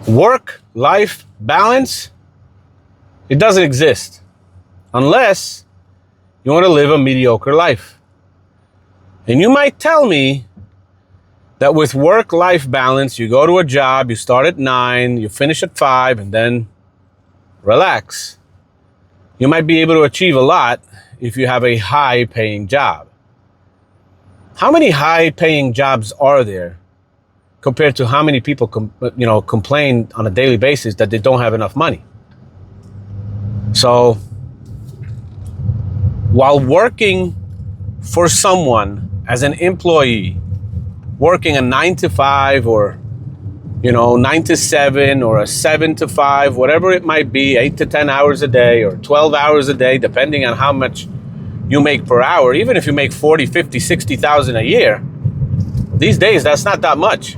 Work-life balance, it doesn't exist unless you want to live a mediocre life. And you might tell me that with work-life balance, you go to a job, you start at 9, you finish at 5, and then relax. You might be able to achieve a lot if you have a high-paying job. How many high-paying jobs are there compared to how many people complain on a daily basis that they don't have enough money? So, while working for someone as an employee, working a 9 to 5 or 9 to 7 or a 7 to 5, whatever it might be, 8 to 10 hours a day or 12 hours a day, depending on how much you make per hour. Even if you make 40, 50, 60,000 a year, these days, that's not that much.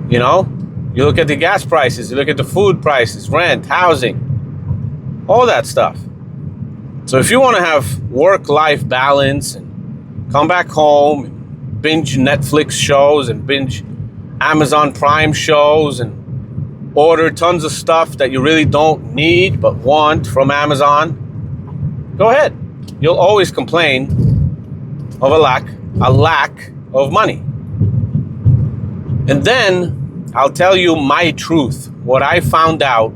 You look at the gas prices, you look at the food prices, rent, housing, all that stuff. So if you want to have work-life balance and come back home and binge Netflix shows and binge Amazon Prime shows and order tons of stuff that you really don't need but want from Amazon, go ahead. You'll always complain of a lack of money. And then I'll tell you my truth, what I found out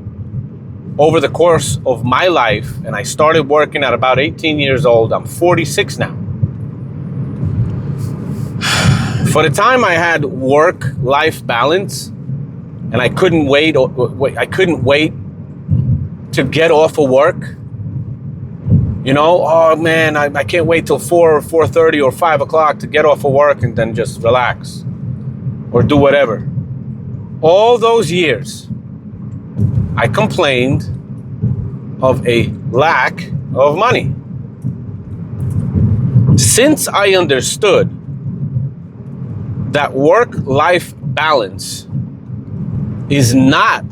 over the course of my life. And I started working at about 18 years old. I'm 46 now. For the time I had work-life balance, and I couldn't wait to get off of work. Oh man, I can't wait till 4 or 4:30 or 5 o'clock to get off of work and then just relax or do whatever. All those years, I complained of a lack of money. Since I understood that work-life balance is not,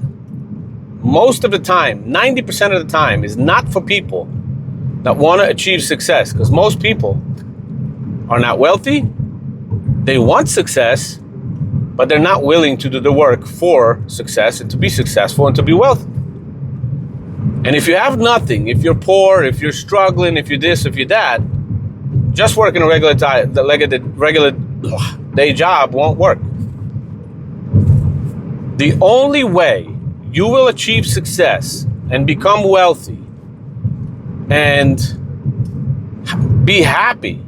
most of the time, 90% of the time, is not for people that want to achieve success, because most people are not wealthy. They want success, but they're not willing to do the work for success and to be successful and to be wealthy. And if you have nothing, if you're poor, if you're struggling, if you're this, if you're that, just working a regular day job won't work. The only way you will achieve success and become wealthy and be happy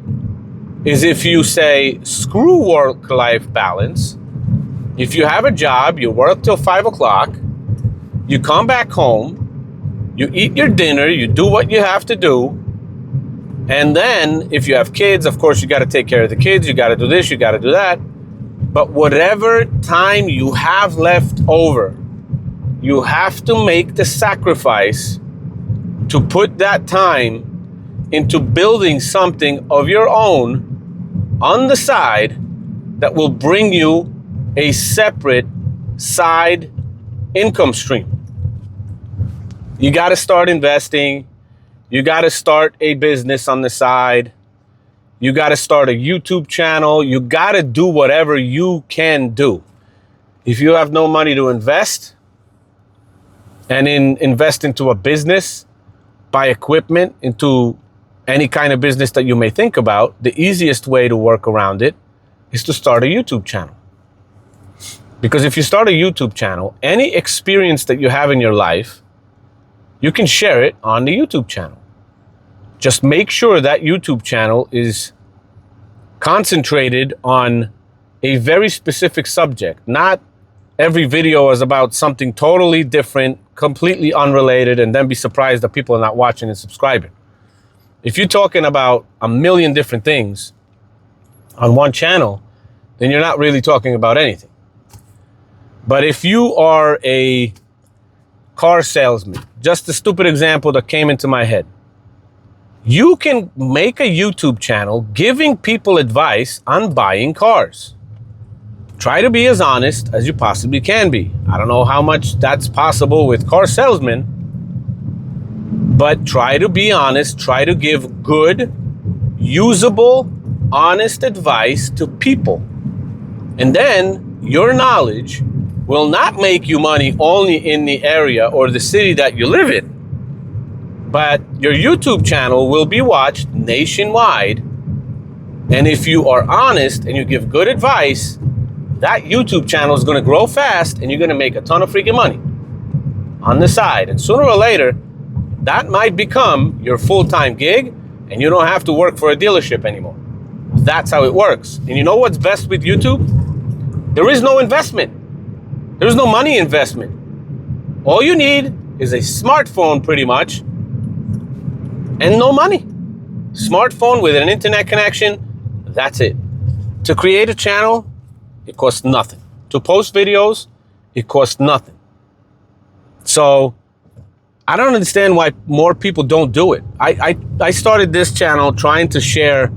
is if you say, screw work-life balance. If you have a job, you work till 5 o'clock, you come back home, you eat your dinner, you do what you have to do, and then if you have kids, of course, you got to take care of the kids, you got to do this, you got to do that. But whatever time you have left over, you have to make the sacrifice to put that time into building something of your own on the side that will bring you a separate side income stream. You got to start investing. You got to start a business on the side. You got to start a YouTube channel. You got to do whatever you can do. If you have no money to invest and invest into a business, buy equipment into any kind of business that you may think about, the easiest way to work around it is to start a YouTube channel. Because if you start a YouTube channel, any experience that you have in your life, you can share it on the YouTube channel. Just make sure that YouTube channel is concentrated on a very specific subject. Not every video is about something totally different, completely unrelated, and then be surprised that people are not watching and subscribing. If you're talking about a million different things on one channel, then you're not really talking about anything. But if you are a car salesman, just a stupid example that came into my head, you can make a YouTube channel giving people advice on buying cars. Try to be as honest as you possibly can be. I don't know how much that's possible with car salesmen, but try to be honest, try to give good, usable, honest advice to people. And then your knowledge will not make you money only in the area or the city that you live in, but your YouTube channel will be watched nationwide. And if you are honest and you give good advice, that YouTube channel is going to grow fast and you're going to make a ton of freaking money on the side. And sooner or later, that might become your full-time gig and you don't have to work for a dealership anymore. That's how it works. And you know what's best with YouTube? There is no investment. There's no money investment. All you need is a smartphone pretty much and no money. Smartphone with an internet connection, that's it. To create a channel, it costs nothing. To post videos, it costs nothing. So I don't understand why more people don't do it. I started this channel trying to share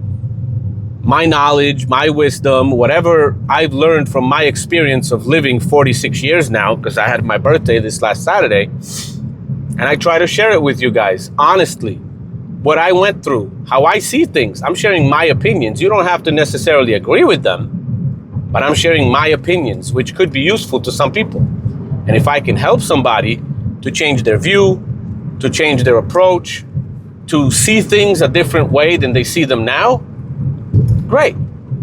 my knowledge, my wisdom, whatever I've learned from my experience of living 46 years now, because I had my birthday this last Saturday, and I try to share it with you guys, honestly, what I went through, how I see things. I'm sharing my opinions. You don't have to necessarily agree with them, but I'm sharing my opinions, which could be useful to some people. And if I can help somebody to change their view, to change their approach, to see things a different way than they see them now, great.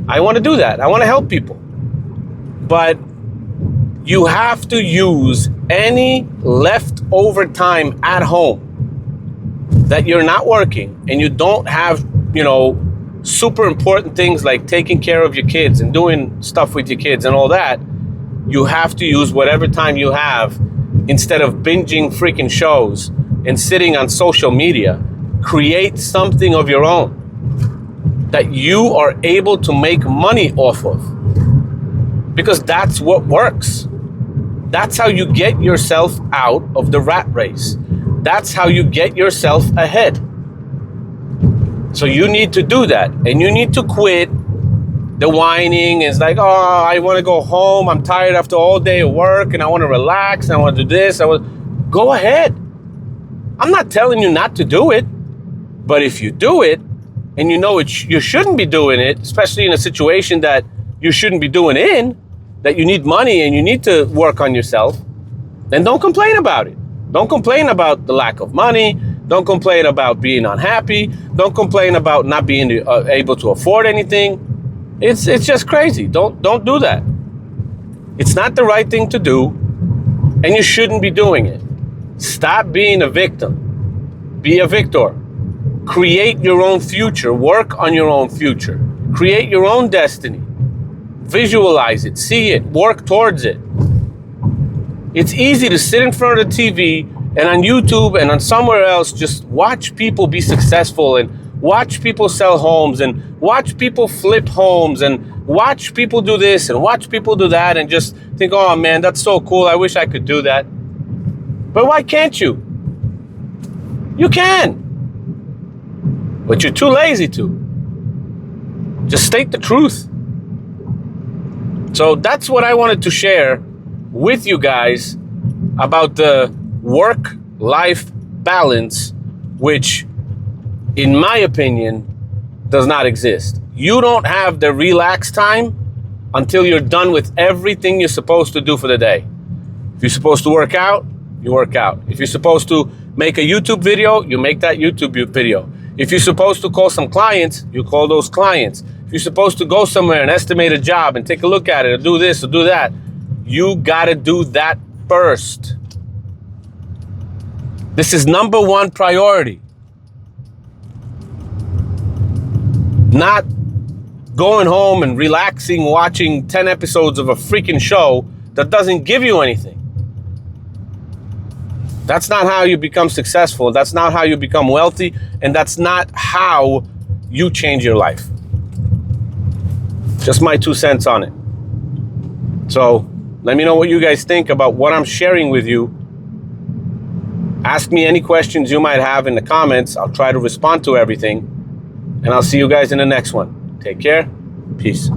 I want to do that. I want to help people. But you have to use any leftover time at home that you're not working and you don't have, super important things like taking care of your kids and doing stuff with your kids and all that. You have to use whatever time you have instead of binging freaking shows and sitting on social media. Create something of your own that you are able to make money off of, because that's what works. That's how you get yourself out of the rat race. That's how you get yourself ahead. So you need to do that, and you need to quit the whining. It's like, oh, I want to go home. I'm tired after all day of work, and I want to relax. And I want to do this. Go ahead. I'm not telling you not to do it, but if you do it, and you know you shouldn't be doing it, especially in a situation that you shouldn't be doing that you need money and you need to work on yourself, then don't complain about it. Don't complain about the lack of money. Don't complain about being unhappy. Don't complain about not being able to afford anything. It's just crazy. Don't do that. It's not the right thing to do, and you shouldn't be doing it. Stop being a victim. Be a victor. Create your own future. Work on your own future. Create your own destiny. Visualize it. See it. Work towards it. It's easy to sit in front of the TV and on YouTube and on somewhere else, just watch people be successful and watch people sell homes and watch people flip homes and watch people do this and watch people do that and just think, oh man, that's so cool. I wish I could do that. But why can't you? You can. But you're too lazy to. Just state the truth. So that's what I wanted to share with you guys about the work-life balance, which, in my opinion, does not exist. You don't have the relax time until you're done with everything you're supposed to do for the day. If you're supposed to work out, you work out. If you're supposed to make a YouTube video, you make that YouTube video. If you're supposed to call some clients, you call those clients. If you're supposed to go somewhere and estimate a job and take a look at it or do this or do that, you gotta do that first. This is number one priority. Not going home and relaxing, watching 10 episodes of a freaking show that doesn't give you anything. That's not how you become successful. That's not how you become wealthy. And that's not how you change your life. Just my 2 cents on it. So let me know what you guys think about what I'm sharing with you. Ask me any questions you might have in the comments. I'll try to respond to everything. And I'll see you guys in the next one. Take care. Peace.